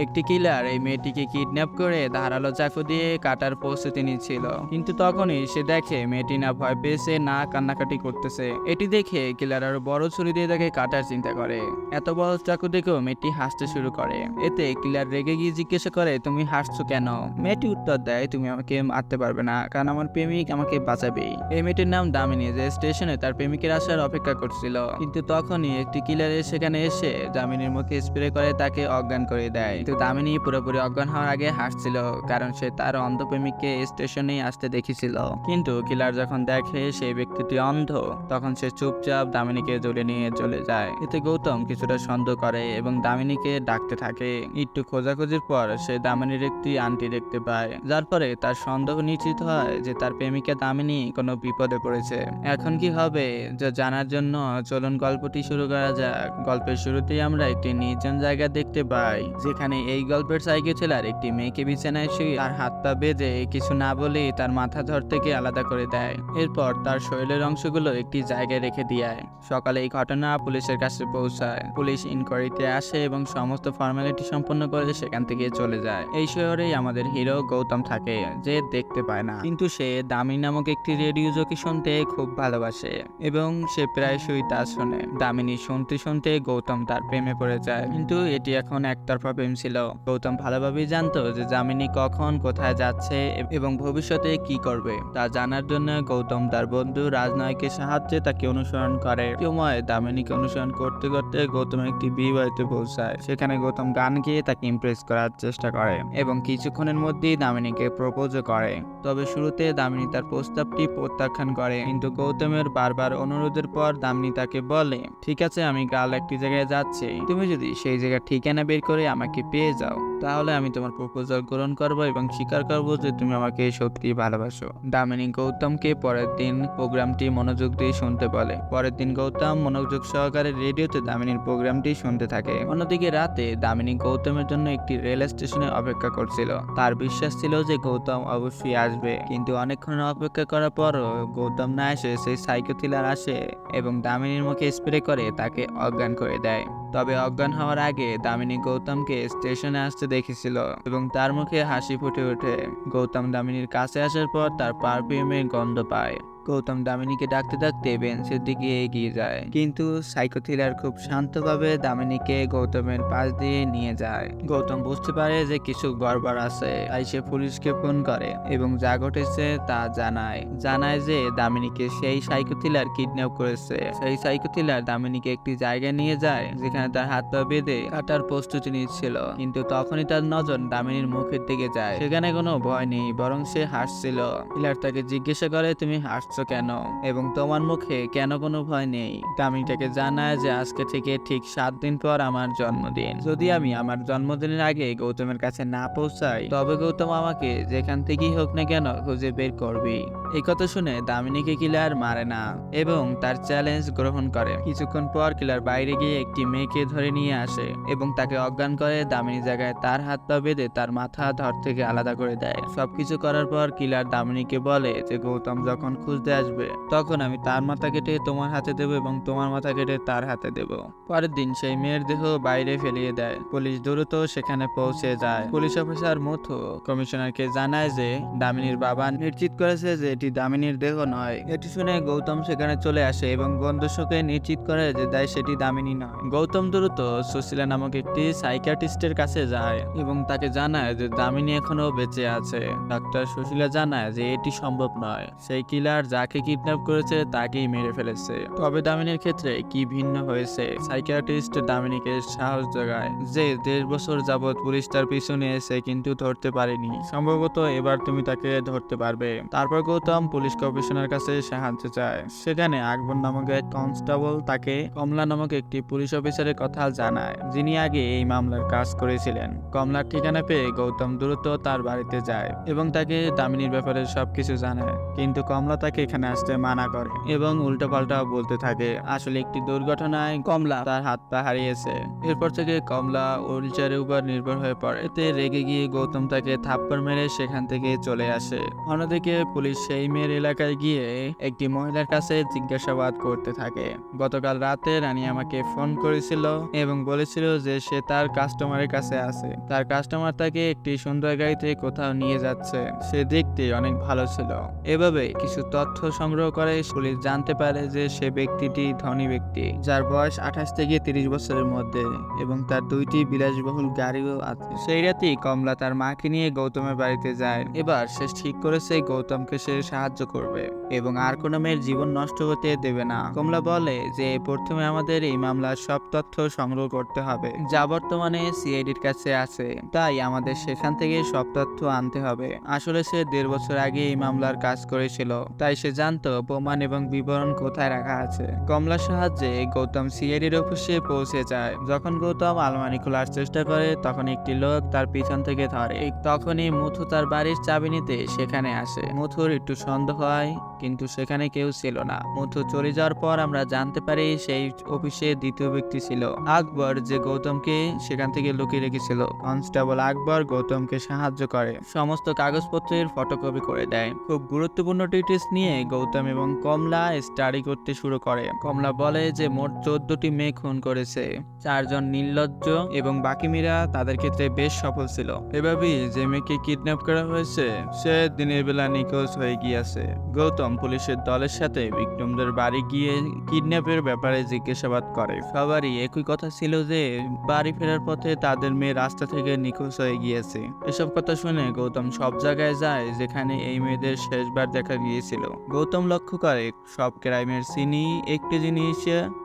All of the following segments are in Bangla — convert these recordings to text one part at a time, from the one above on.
একটি কিলার এই মেয়েটিকে কিডন্যাপ করে ধারালো চাকু দিয়ে কাটার প্রস্তুতি নিচ্ছিল, কিন্তু তখনই সে দেখে মেয়েটি না ভয় পেয়েছে না কান্নাকাটি করতেছে। এটি দেখে কিলার আরো বড় ছুরি দিয়ে তাকে কাটার চিন্তা করে। এত বড় চাকু দেখেও মেয়েটি হাসতে শুরু করে। এতে কিলার রেগে গিয়ে জিজ্ঞাসা করে, তুমি হাসছো কেন? মেয়েটি উত্তর দেয়, তুমি আমাকে মারতে পারবে না, কারণ আমার প্রেমিক আমাকে বাঁচাবে। এই মেয়েটির নাম দামিনী, যে স্টেশনে তার প্রেমিকের আসার অপেক্ষা করছিল। কিন্তু তখনই একটি কিলার সেখানে এসে দামিনীর মুখে স্প্রে করে তাকে অজ্ঞান করে দেয়। কিন্তু দামিনী পুরোপুরি অজ্ঞান হওয়ার আগে হাসছিল, কারণ সে তার অন্ধ প্রেমিককে স্টেশনেই আসতে দেখেছিল। কিন্তু কিলার যখন দেখে সেই ব্যক্তিটি অন্ধ, তখন সে চুপচাপ দামিনীকে জড়িয়ে নিয়ে চলে যায়। এতে গৌতম কিছুটা সন্দেহ করে এবং দামিনীকে ডাকতে থাকে। একটু খোঁজাখুঁজির পর সে দামিনীর একটি আংটি দেখতে পায়, যার পরে তার সন্দেহ নিশ্চিত হয় যে তার প্রেমিকা দামিনী কোনো বিপদে পড়েছে। এখন কি হবে যা জানার জন্য চলুন গল্পটি শুরু করা যাক। গল্পের শুরুতেই আমরা একটি নির্জন জায়গা দেখতে পাই, যেখানে এই গল্পের সাইকোথিলার একটি মেয়েকে বিছানায় শুয়ে তার হাত পা বেঁধে কিছু না বলেই তার মাথা ধর থেকে আলাদা করে দেয়। এরপর তার শরীরের অংশগুলো একটি জায়গায় রেখে দিয়ে সকালে এই ঘটনা পুলিশের কাছে পৌঁছায়। পুলিশ ইনকোয়ারিতে আসে এবং সমস্ত ফর্মালিটি সম্পন্ন করে সেখান থেকে চলে যায়। এই শহরেই আমাদের হিরো গৌতম থাকে, যে দেখতে পায় না, কিন্তু সে দামি নামক একটি রেডিও জকি শুনতে খুব ভালোবাসে এবং সে প্রায়শই তা শোনে। দামিনী শুনতে শুনতে গৌতম তার প্রেমে পড়ে যায়, কিন্তু এটি এখন একতরফা প্রেম ছিল। গৌতম ভালোভাবেই জানতো যে দামিনী কখন কোথায় যাচ্ছে এবং ভবিষ্যতে কি করবে। তা জানার জন্য গৌতম তার বন্ধু রাজনয়কের সাহায্যে তাকে অনুসরণ করে। সময় দামিনীকে অনুসরণ করতে করতে গৌতম একটি বিয়ে বাড়িতে পৌঁছায়। সেখানে গৌতম গান গেয়ে তাকে ইমপ্রেস করার চেষ্টা করে এবং কিছুক্ষণের মধ্যেই দামিনীকে প্রপোজও করে। তবে শুরুতে দামিনী তার প্রস্তাবটি প্রত্যাখ্যান করে, কিন্তু গৌতমের বারবার অনুরোধের পর দামিনী তাকে বলে, ঠিক আছে, আমি কাল একটি জায়গায় যাচ্ছি, তুমি যদি সেই জায়গার ঠিকানা বের করে আমাকে পেয়ে যাও, তাহলে আমি তোমার প্রপোজাল গ্রহণ করবো এবং স্বীকার করবো যে তুমি আমাকে সত্যি ভালোবাসো। দামিনী গৌতমকে পরের দিন প্রোগ্রামটি মনোযোগ দিয়ে শুনতে বলে। পরের দিন গৌতম মনোযোগ সহকারে রেডিওতে দামিনীর প্রোগ্রামটি শুনতে থাকে। অন্যদিকে রাতে দামিনী গৌতমের জন্য একটি রেল স্টেশনে অপেক্ষা করছিল। তার বিশ্বাস ছিল যে গৌতম অবশ্যই আসবে, কিন্তু অনেকক্ষণ অপেক্ষা করার পরও গৌতম না এসে সেই সাইকোথিলার আসে এবং দামিনীর মুখে স্প্রে করে তাকে অজ্ঞান করে দেয়। তবে অজ্ঞান হওয়ার আগে দামিনী গৌতমকে স্টেশনে আসতে দেখেছিল এবং তার মুখে হাসি ফুটে ওঠে। গৌতম দামিনীর কাছে আসার পর তার পারফিউমের গন্ধ পায়। গৌতম দামিনীকে ডাকতে ডাকতে বেঞ্চের দিকে এগিয়ে যায়, কিন্তু সাইকোথিলার খুব শান্তভাবে দামিনীকে গৌতমের পাশ দিয়ে নিয়ে যায়। গৌতম বুঝতে পারে যে কিছু গড়বড় আছে, তাই সে পুলিশকে ফোন করে এবং যা ঘটেছে তা জানায় যে দামিনীকে সেই সাইকোথিলার কিডন্যাপ করেছে। সেই সাইকোথিলার দামিনীকে একটি জায়গায় নিয়ে যায় যেখানে তার হাত পা বেঁধে কাটার প্রস্তুতি নিচ্ছিল, কিন্তু তখনই তার নজর দামিনীর মুখের দিকে যায়। সেখানে কোনো ভয় নেই, বরং সে হাসছিল। কিলার তাকে জিজ্ঞাসা করে, তুমি হাসছো কেন এবং তোমার মুখে কেন কোনো ভয় নেই? দামিনী তাকে জানায় যে আজকে থেকে ঠিক 7 দিন পর আমার জন্মদিন। যদি আমি আমার জন্মদিনের আগে গৌতমের কাছে না পৌঁছাই, তবে গৌতম আমাকে যেখান থেকেই হোক না কেন খুঁজে বের করবি। এই কথা শুনে দামিনীকে কিলার মারে না এবং তার চ্যালেঞ্জ গ্রহণ করে। কিছুক্ষণ পর কিলার বাইরে গিয়ে একটি মেয়েকে ধরে নিয়ে আসে এবং তাকে অজ্ঞান করে দামিনী জায়গায় তার হাত পা বেঁধে তার মাথা ধর থেকে আলাদা করে দেয়। সবকিছু করার পর কিলার দামিনীকে বলে যে গৌতম যখন খুঁজতে আসবে তখন আমি তার মাথা কেটে তোমার হাতে দেবো এবং তোমার মাথা কেটে তার হাতে দেব। পরের দিন সেই মেয়ের দেহ বাইরে ফেলিয়ে দেয়। পুলিশ দ্রুত সেখানে পৌঁছে যায়। পুলিশ অফিসার মুথু কমিশনারকে জানায় যে দামিনীর বাবা নিশ্চিত করেছে যে এটি দামিনীর দেহ নয়। এটি শুনে গৌতম সেখানে চলে আসে এবং বন্ধুসকে নিশ্চিত করে যে সেটি দামিনী নয়। গৌতম দ্রুত সুশীলা নামক একটি সাইকিয়াট্রিস্টের কাছে যায় এবং তাকে জানায় যে দামিনী এখনো বেঁচে আছে। ডাক্তার সুশীলা জানায় যে এটি সম্ভব নয়, সেই কিলার যাকে কিডন্যাপ করেছে তাকেই মেরে ফেলেছে। তবে দামিনীর ক্ষেত্রে কি ভিন্ন হয়েছে? সাইকিয়াট্রিস্ট দামিনীকে সাহস যোগায় যে 1.5 বছর যাবৎ পুলিশ তার পিছনে এসে কিন্তু ধরতে পারেনি, সম্ভবত এবার তুমি তাকে ধরতে পারবে। তারপর গৌতম পুলিশ কমিশনার কাছে সাহায্য চায়। সেখানে আকবর নামক এক কনস্টেবল তাকে কমলা নামক একটি পুলিশ অফিসারের কথা জানায়, যিনি আগে এই মামলার কাজ করেছিলেন। কমলার ঠিকানা পেয়ে গৌতম দ্রুত তার বাড়িতে যায় এবং তাকে দামিনীর ব্যাপারে সবকিছু জানায়, কিন্তু কমলা তাকে এখানে আসতে মানা করে এবং উল্টোপাল্টা বলতে থাকে। আসলে একটি দুর্ঘটনায় কমলা তার হাত পা হারিয়েছে। এরপর থেকে কমলা হুইলচেয়ারের উপর নির্ভর হয়ে পড়ে। এতে রেগে গিয়ে গৌতম তাকে থাপ্পড় মেরে সেখান থেকে চলে আসে। অন্যদিকে পুলিশ সেই এই মেয়ের এলাকায় গিয়ে একটি মহিলার কাছে জিজ্ঞাসাবাদ করতে থাকে। গতকাল রাতে রানী আমাকে ফোন করেছিল এবং বলেছিল যে সে তার কাস্টমারের কাছে আছে। তার কাস্টমার তাকে একটি সুন্দর গাড়িতে কোথাও নিয়ে যাচ্ছে। সে দেখতে অনেক ভালো ছিল। এভাবে কিছু তথ্য সংগ্রহ করে পুলিশ জানতে পারে যে সে ব্যক্তিটি ধনী ব্যক্তি, যার বয়স 28 থেকে 30 বছরের মধ্যে এবং তার 2টি বিলাসবহুল গাড়িও আছে। সেই রাতেই কমলা তার মাকে নিয়ে গৌতমের বাড়িতে যায়। এবার সে ঠিক করেছে গৌতমকে সে সাহায্য করবে এবং আর কোনো মেয়ের জীবন নষ্ট হতে দেবে না। কমলা বলে যে প্রথমে আমাদের এই মামলার সব তথ্য সংগ্রহ করতে হবে যা বর্তমানে সিআইডির কাছে আছে, তাই আমাদের সেখান থেকে সব তথ্য আনতে হবে। আসলে সে 1.5 বছর আগে এই মামলার কাজ করেছিল, তাই সে জানতো প্রমাণ এবং বিবরণ কোথায় রাখা আছে। কমলার সাহায্যে গৌতম সিআইডির অফিসে পৌঁছে যায়। যখন গৌতম আলমারি খোলার চেষ্টা করে তখন একটি লোক তার পিছন থেকে ধরে। তখনই মুথু তার বাড়ির চাবি নিতে সেখানে আসে। মুথুর একটু সন্দেহ হয়, কিন্তু সেখানে কেউ ছিল না। মুথু চলে যাওয়ার পর আমরা জানতে পারি সেই অফিসে দ্বিতীয় ব্যক্তি ছিল আকবর, যে গৌতমকে সেখান থেকে লুকিয়ে রেখেছিল। কনস্টেবল আকবর গৌতমকে সাহায্য করে, সমস্ত কাগজপত্রের ফটোকপি করে দেয়। খুব গুরুত্বপূর্ণ ডিটেলস নিয়ে গৌতম এবং কমলা স্টাডি করতে শুরু করে। কমলা বলে যে মোট 14টি মেয়ে খুন করেছে, 4 জন নির্লজ্জ এবং বাকি মেয়েরা তাদের ক্ষেত্রে বেশ সফল ছিল। এভাবেই যে মেয়েকে কিডন্যাপ করা হয়েছে সে দিনের বেলা নিখোঁজ হয়ে গিয়েছে। গৌতম পুলিশের দলের সাথে ভিক্টিমদের বাড়ি গিয়ে কিডন্যাপের ব্যাপারে জিজ্ঞাসাবাদ করে। সবারই একই কথা ছিল যে বাড়ি ফেরার পথে তাদের মেয়ে রাস্তা থেকে নিখোঁজ হয়ে গিয়েছে। এসব কথা শুনে গৌতম সব জায়গায় যায় যেখানে এই মেয়েদের শেষবার দেখা গিয়েছিল। গৌতম লক্ষ্য করে সব ক্রাইমের সিনই একটি জিনিস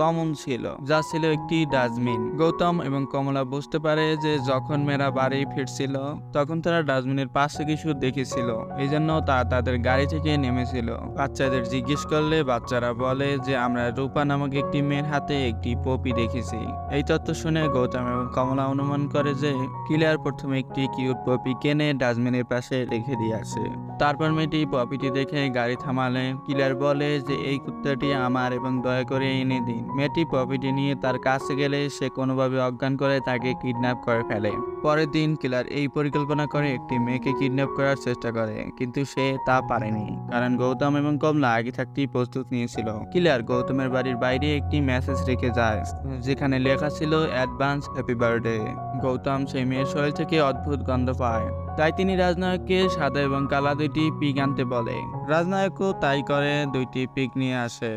কমন ছিল, যা ছিল একটি ডাস্টবিন। গৌতম এবং কমলা বুঝতে পারে যে যখন মেয়েরা বাড়ি ফিরছিল তখন তারা ডাস্টবিনের পাশে কিছু দেখেছিল, এই জন্য তারা তাদের গাড়ি থেকে নেমেছিল। বাচ্চাদের জিজ্ঞেস করলে বাচ্চারা বলে যে আমরা রূপা নামক একটি মেয়ের হাতে একটি পপি দেখেছি। এই তথ্য শুনে গৌতম এবং কমলা অনুমান করে যে কিলার প্রথমে একটি কিউট পপি কিনে ডাস্টবিনের পাশে রেখে দিয়ে আসে। তারপর মেয়েটি পপিটি দেখে গাড়ি থামালে কিলার বলে যে এই কুত্তাটি আমার এবং দয়া করে এনে দিন। মেয়েটি পপিটি নিয়ে তার কাছে গেলে সে কোনোভাবে অজ্ঞান করে তাকে কিডন্যাপ করে ফেলে। পরের দিন কিলার এই পরিকল্পনা করে একটি মেয়েকে কিডন্যাপ করার চেষ্টা করে, কিন্তু সে তা পারেনি কারণ গৌতম এবং কমলা আগে থাকতেই প্রস্তুত নিয়েছিল। কিলার গৌতমের বাড়ির বাইরে একটি মেসেজ রেখে যায় যেখানে লেখা ছিল অ্যাডভান্স হ্যাপি বার্থডে। গৌতম সেই মেয়ের শরীর থেকে অদ্ভুত গন্ধ পায়, তাই তিনি রাজনায়ককে সাদা এবং কালা 2টি পিক আনতে বলে। রাজনায়কও তাই করে, 2টি পিক নিয়ে আসে।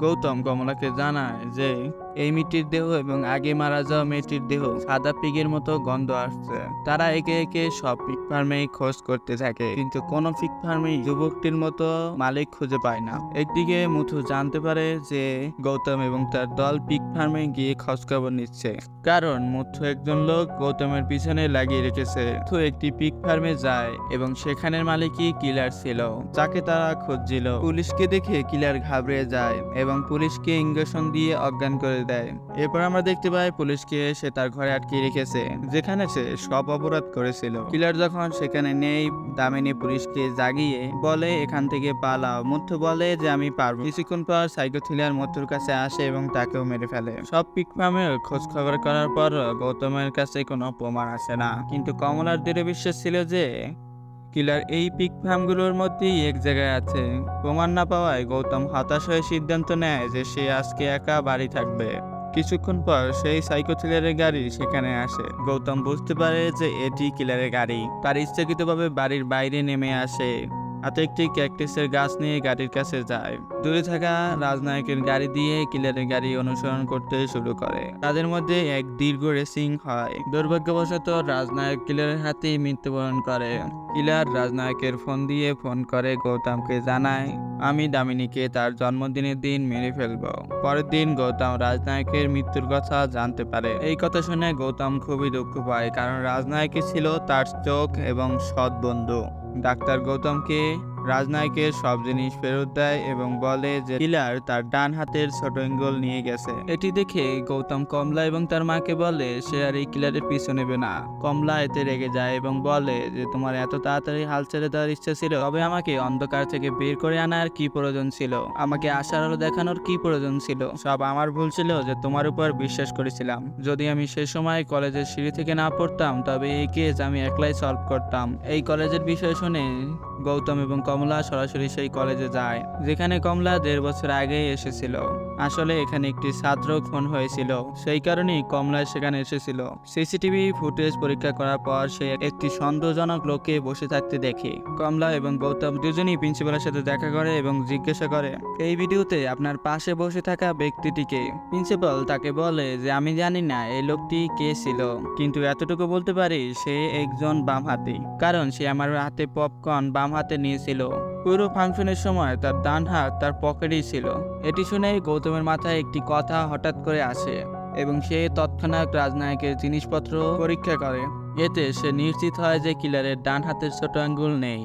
গৌতম কমলাকে জানায় যে এই মেয়েটির দেহ এবং আগে মারা যাওয়া মেয়েটির দেহ সাদা পিগের মতো গন্ধ আসছে। তারা একে একে সব পিগ ফার্মে খোঁজ করতে থাকে, কিন্তু কোনো পিগ ফার্মে যুবকটির মতো মালিক খুঁজে পায় না। একদিকে মুথু জানতে পারে যে গৌতম এবং তার দল পিগ ফার্মে গিয়ে খোঁজ খবর নিচ্ছে, কারণ মুথু একজন লোক গৌতমের পিছনে লাগিয়ে রেখেছে। মুথু একটি পিগ ফার্মে যায় এবং সেখানের মালিকই কিলার ছিল, যাকে তারা খুঁজছিল। পুলিশকে দেখে কিলার ঘাবড়ে যায় এবং পুলিশকে ইঞ্জেকশন দিয়ে অজ্ঞান করে দেয়। এরপর আমরা দেখতে পাই পুলিশকে সে তার ঘরে আটকে রেখেছে, যেখানে সে সব অপরাধ করেছিল। কিলার যখন সেখানে নেই, দামিনী পুলিশকে জাগিয়ে বলে এখান থেকে পালাও। মুথু বলে যে আমি পারবো। কিছুক্ষণ পর সাইকো থ্রিলার মুথুর কাছে আসে এবং তাকেও মেরে ফেলে। সব পিগ ফার্মের খোঁজ খবর করার পর গৌতমের কাছে কোনো প্রমাণ আসে না, কিন্তু কমলার দৃঢ় বিশ্বাস ছিল যে কিলার এই পিগ ফার্মগুলোর মধ্যেই এক জায়গায় আছে। প্রমাণ না পাওয়ায় গৌতম হতাশ হয়ে সিদ্ধান্ত নেয় যে সে আজকে একা বাড়ি থাকবে। কিছুক্ষণ পর সেই সাইকো থ্রিলারের গাড়ি সেখানে আসে। গৌতম বুঝতে পারে যে এটি কিলারের গাড়ি। তার ইচ্ছাকৃতভাবে বাড়ির বাইরে নেমে আসে, হাতে একটি ক্যাকটাসের গাছ নিয়ে গাড়ির কাছে যায়। দূরে থাকা রাজনায়কের গাড়ি দিয়ে কিলারের গাড়ি অনুসরণ করতে শুরু করে। তাদের মধ্যে এক দীর্ঘ রেসিং হয়। দুর্ভাগ্যবশত রাজনায়ক কিলারের হাতেই মৃত্যুবরণ করে। কিলার রাজনায়কের ফোন করে গৌতমকে জানায় আমি দামিনীকে তার জন্মদিনের দিন মেরে ফেলবো। পরের দিন গৌতম রাজনায়কের মৃত্যুর কথা জানতে পারে। এই কথা শুনে গৌতম খুবই দুঃখ পায়, কারণ রাজনায়কই ছিল তার চোখ এবং সৎ বন্ধু। ডাক্তার গৌতমকে রাজনায়কের সব জিনিস ফেরত দেয় এবং বলে যে কিলার তার ডান হাতের ছোট আঙ্গুল নিয়ে গেছে। এটি দেখে গৌতম কমলা এবং তার মাকে বলে সে আর এই কিলারের পিছু নেবে না। কমলা এতে রেগে যায় এবং বলে যে তোমার এত তাড়াতাড়ি হাল ছেড়ে দেওয়ার ইচ্ছা ছিল, তবে আমাকে অন্ধকার থেকে বের করে আনার কি প্রয়োজন ছিল? আমাকে আশার আলো দেখানোর কি প্রয়োজন ছিল? সব আমার ভুল ছিল যে তোমার উপর বিশ্বাস করেছিলাম। যদি আমি সে সময় কলেজের সিঁড়ি থেকে না পড়তাম তবে এই কেস আমি একলাই সলভ করতাম। এই কলেজের বিষয় শুনে গৌতম এবং কমলা সরাসরি সেই কলেজে যায় যেখানে কমলা 1.5 বছর আগে এসেছিল। আসলে এখানে একটি ছাত্র খুন হয়েছিল, সেই কারণেই কমলা সেখানে এসেছিল। সিসিটিভি ফুটেজ পরীক্ষা করার পর সে একটি সন্দেহজনক লোককে বসে থাকতে দেখে। কমলা এবং গৌতম দুজনেই প্রিন্সিপালের সাথে দেখা করে এবং জিজ্ঞাসা করে এই ভিডিওতে আপনার পাশে বসে থাকা ব্যক্তিটিকে। প্রিন্সিপাল তাকে বলে যে আমি জানি না এই লোকটি কে ছিল, কিন্তু এতটুকু বলতে পারি সে একজন বামহাতি, কারণ সে আমার হাতে পপকর্ন বাম হাতে নিয়েছিল। পুরো ফাংশনের সময় তার ডান হাত তার পকেটেই ছিল। এটি শুনে গৌতমের মাথায় একটি কথা হঠাৎ করে আসে এবং সে তৎক্ষণাৎ রাজনায়কের জিনিসপত্র পরীক্ষা করে। এতে সে নিশ্চিত হয় যে কিলারের ডান হাতের ছোট আঙ্গুল নেই।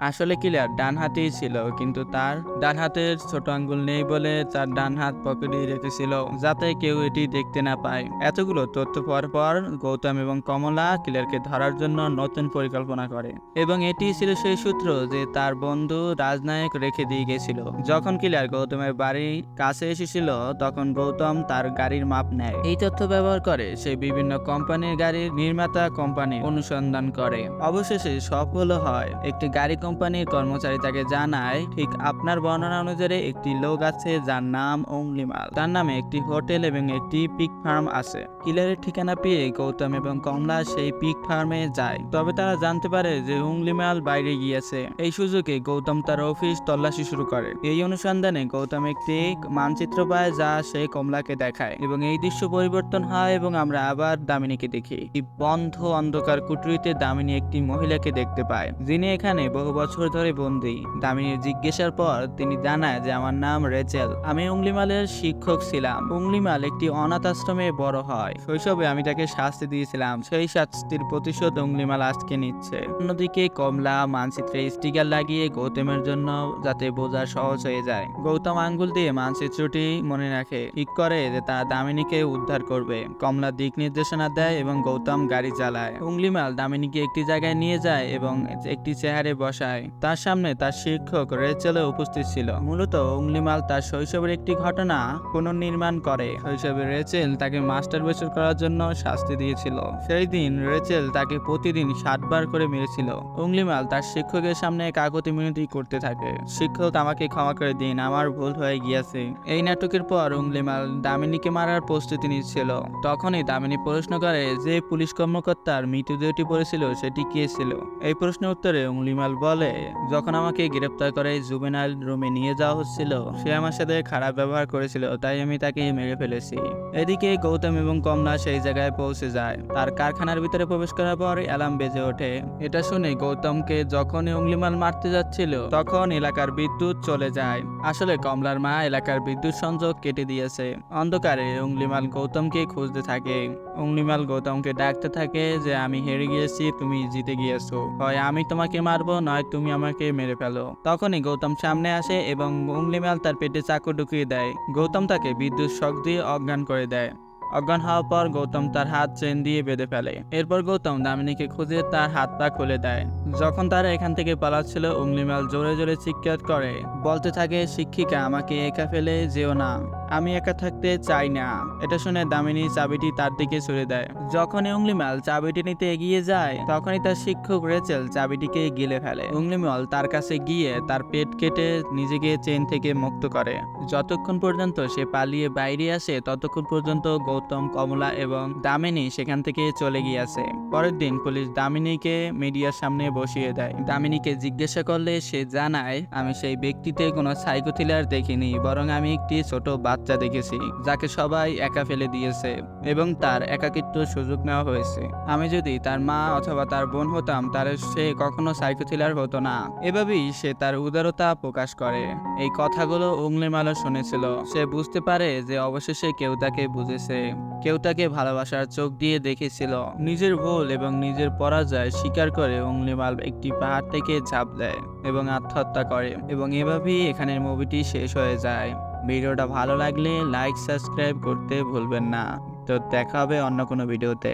আসলে কিলার ডান হাতেই ছিল, কিন্তু তার ডান হাতের ছোট আঙ্গুল নেই বলে তার ডান হাত পকেটেই রেখেছিল যাতে কেউ এটি দেখতে না পায়। এতগুলো তথ্য পাওয়ার পর গৌতম এবং কমলা কিলারকে ধরার জন্য নতুন পরিকল্পনা করে এবং এটি ছিল সেই সূত্র যে তার বন্ধু রাজনায়ক রেখে দিয়ে গেছিল। যখন কিলার গৌতমের বাড়ির কাছে এসেছিল তখন গৌতম তার গাড়ির মাপ নেয়। এই তথ্য ব্যবহার করে সে বিভিন্ন কোম্পানির গাড়ির নির্মাতা কোম্পানি অনুসন্ধান করে। অবশেষে সফল হয়। একটি গাড়ি কোম্পানির কর্মচারী তাকে জানায় ঠিক আপনার বর্ণনা অনুযায়ী একটি লোক আছে যার নাম অংলিমাল। তার নামে একটি হোটেল এবং একটি পিগ ফার্ম আছে। কিলারের ঠিকানা পেয়ে গৌতম এবং কমলা সেই পিগ ফার্মে যায়, তবে তারা জানতে পারে যে অংলিমাল বাইরে গিয়েছে। এই সুযোগে গৌতম তার অফিস তল্লাশি শুরু করে। এই অনুসন্ধানে গৌতম একটি মানচিত্র পায় যা সে কমলাকে দেখায় এবং এই দৃশ্য পরিবর্তন হয় এবং আমরা আবার দামিনীকে দেখি। এই বন্ধ অন্ধকার কুঠুরিতে দামিনী একটি মহিলাকে দেখতে পায় যিনি এখানে বহু বছর ধরে বন্দী। দামিনীর জিজ্ঞাসার পর তিনি জানায় যে আমার নাম রেচেল, আমি অংলিমালের শিক্ষক ছিলাম। অংলিমাল একটি অনাথ আশ্রমে বড় হয়। শৈশবে আমি তাকে শাস্তি দিয়েছিলাম, সেই শাস্তির প্রতিশোধ অংলিমাল আজকে নিচ্ছে। অন্যদিকে কমলা মানচিত্রে স্টিকার লাগিয়ে গৌতমের জন্য যাতে বোঝা সহজ হয়ে যায়। গৌতম আঙ্গুল দিয়ে মানচিত্রটি মনে রাখে, ঠিক করে যে তা দামিনীকে উদ্ধার করবে। কমলা দিক নির্দেশনা দেয় এবং গৌতম গাড়ি চালায়। অংলিমাল দামিনীকে একটি জায়গায় নিয়ে যায় এবং একটি চেয়ারে বসায়। তার সামনে তার শিক্ষক রেচেল উপস্থিত ছিল। মূলত অংলিমাল তার শৈশবের একটি ঘটনা পুনর্নির্মাণ করে। শৈশবে রেচেল তাকে মাস্টারবেশন করার জন্য শাস্তি দিয়েছিল। সেই দিন রেচেল তাকে প্রতিদিন 7 বার করে মেরেছিল। অংলিমাল তার শিক্ষকের সামনে কাকুতি মিনতি করতে থাকে, শিক্ষক আমাকে ক্ষমা করে দিন, আমার ভুল হয়ে গিয়েছে। এই নাটকের পর অংলিমাল দামিনীকে মারার প্রস্তুতি নিচ্ছিল। তখনই দামিনী প্রশ্ন করে যে পুলিশ কর্মকর্তার মৃতদেহটি পড়েছিল সেটি কে ছিল। এই প্রশ্নের উত্তরে অংলিমাল বলে যখন আমাকে গ্রেপ্তার করে জুবেনাইল রুমে নিয়ে যাওয়া হচ্ছিল সে আমার সাথে খারাপ ব্যবহার করেছিল, তাই আমি তাকে মেরে ফেলেছি। এদিকে গৌতম এবং কমলা সেই জায়গায় পৌঁছে যায়। তার কারখানার ভিতরে প্রবেশ করার পর অ্যালার্ম বেজে ওঠে। এটা শুনে গৌতমকে যখনই অংলিমাল মারতে যাচ্ছিল তখন এলাকার বিদ্যুৎ চলে যায়। আসলে কমলার মা এলাকার বিদ্যুৎ সংযোগ কেটে দিয়েছে। অন্ধকারে অংলিমাল গৌতমকে খুঁজতে থাকে। অংলিমাল গৌতমকে ডাকতে থাকে যে আমি হেরে গিয়েছি, তুমি জিতে গিয়েছো, হয় আমি তোমাকে মারবো নয় তুমি আমাকে মেরে ফেলো। তখনই গৌতম সামনে আসে এবং অংলিমাল তার পেটে চাকু ঢুকিয়ে দেয়। গৌতম তাকে বিদ্যুৎ শক দিয়ে অজ্ঞান করে দেয়। অজ্ঞান হওয়ার পর গৌতম তার হাত চেন দিয়ে বেঁধে ফেলে। এরপর গৌতম দামিনীকে খুঁজে তার হাত পা খুলে দেয়। যখন তারা এখান থেকে পালাচ্ছিল অংলিমাল জোরে জোরে চিৎকার করে বলতে থাকে শিক্ষিকা আমাকে একা ফেলে যেও না, আমি একা থাকতে চাই না। এটা শুনে দামিনী চাবিটি তার দিকে ছুড়ে দেয়। যখনই অংলিমাল চাবিটি নিতে এগিয়ে যায় তখনই তার শিক্ষক রেচেল চাবিটিকে গিলে ফেলে। অংলিমাল তার কাছে গিয়ে তার পেট কেটে নিজেকে চেন থেকে মুক্ত করে। যতক্ষণ পর্যন্ত সে পালিয়ে বাইরে আসে ততক্ষণ পর্যন্ত গৌতম, কমলা এবং দামিনী সেখান থেকে চলে গিয়েছে। পরের দিন পুলিশ দামিনীকে মিডিয়ার সামনে বসিয়ে দেয়। দামিনীকে জিজ্ঞাসা করলে সে জানায় আমি সেই ব্যক্তিতে কোনো সাইকো থ্রিলার দেখিনি, বরং আমি একটি ছোট বাচ্চা দেখেছি যাকে সবাই একা ফেলে দিয়েছে এবং তার একাকিত্ব সুযোগ নেওয়া হয়েছে। আমি যদি তার মা অথবা তার বোন হতাম তাহলে সে কখনো সাইকো থ্রিলার হতো না। এভাবেই সে তার উদারতা প্রকাশ করে। এই কথাগুলো অংলিমালও শুনেছিল। সে বুঝতে পারে যে অবশেষে কেউ তাকে বুঝেছে, কেউ তাকে ভালোবাসার চোখ দিয়ে দেখেছিল। নিজের ভুল এবং নিজের পরাজয় স্বীকার করে অংলিমাল একটি পাহাড় থেকে ঝাঁপ দেয় এবং আত্মহত্যা করে এবং এভাবেই এখানের মুভিটি শেষ হয়ে যায়। ভিডিওটা ভালো লাগলে লাইক সাবস্ক্রাইব করতে ভুলবেন না। তো দেখা হবে অন্য কোনো ভিডিওতে।